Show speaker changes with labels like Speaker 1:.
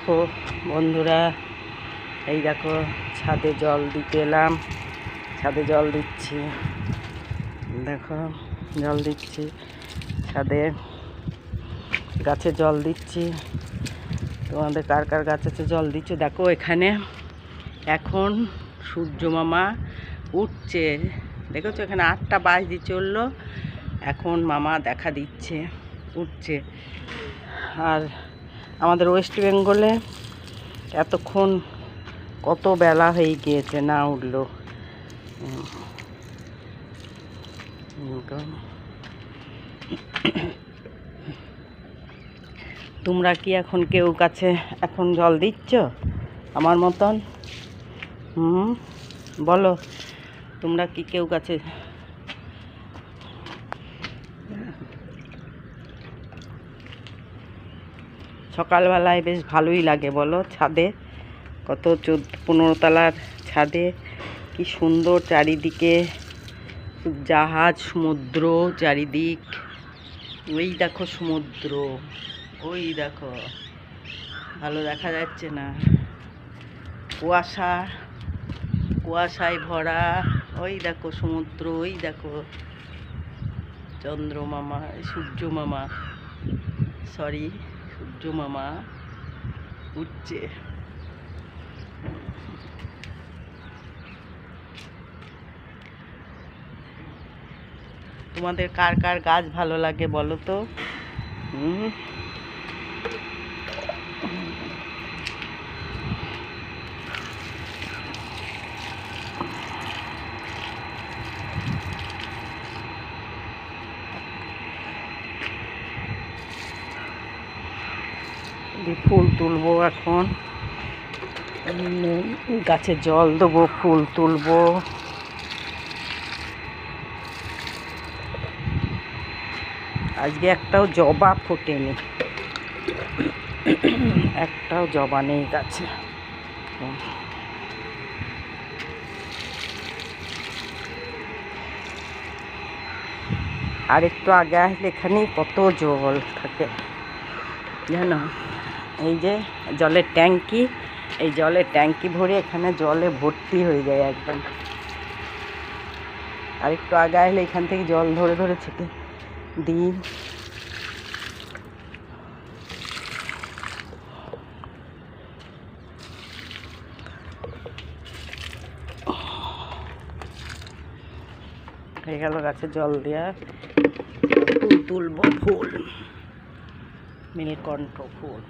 Speaker 1: দেখো বন্ধুরা, এই দেখো ছাদে জল দিতে এলাম। ছাদে জল দিচ্ছি, দেখো জল দিচ্ছি ছাদে, গাছে জল দিচ্ছি। তোমাদের কার কার গাছ আছে জল দিচ্ছে? দেখো এখানে এখন সূর্য মামা উঠছে, দেখেছো? এখানে 8টা বাজতে চললো, এখন মামা দেখা দিচ্ছে, উঠছে। আর আমাদের ওয়েস্ট বেঙ্গলে এতক্ষণ কত বেলা হয়ে গিয়েছে, না উঠলো। তোমরা কি এখন কেউ কাছে এখন জল দিচ্ছ আমার মতন? বলো, তোমরা কি কেউ কাছে? সকালবেলায় বেশ ভালোই লাগে বলো, ছাদে কত 14-15 তলার ছাদে কি সুন্দর চারিদিকে জাহাজ, সমুদ্র চারিদিক। ওই দেখো সমুদ্র, ওই দেখো, ভালো দেখা যাচ্ছে না, কুয়াশায় ভরা। ওই দেখো সমুদ্র, ওই দেখো সূর্য মামা উঠছে। তোমাদের কার কার গাছ ভালো লাগে বলো তো? ফুল তুলবো এখন, গাছে জল দেবো, ফুল তুলবো। আজকে একটাও জবা ফোটেনি, একটাও জবা নেই গাছে। আর একটু আগে আসলে এখানেই কত জল থাকে জানো। এই যে জলের ট্যাঙ্কি, এই জলের ট্যাঙ্কি ভরে এখানে জলে ভর্তি হয়ে যায় একদম। আর একটু আগে আসলে এখান থেকে জল ধরে ধরে ছেটে দিই। হয়ে গেল গাছে জল দেওয়া। ফুল তুলবো, ফুল নীলকণ্ঠ ফুল।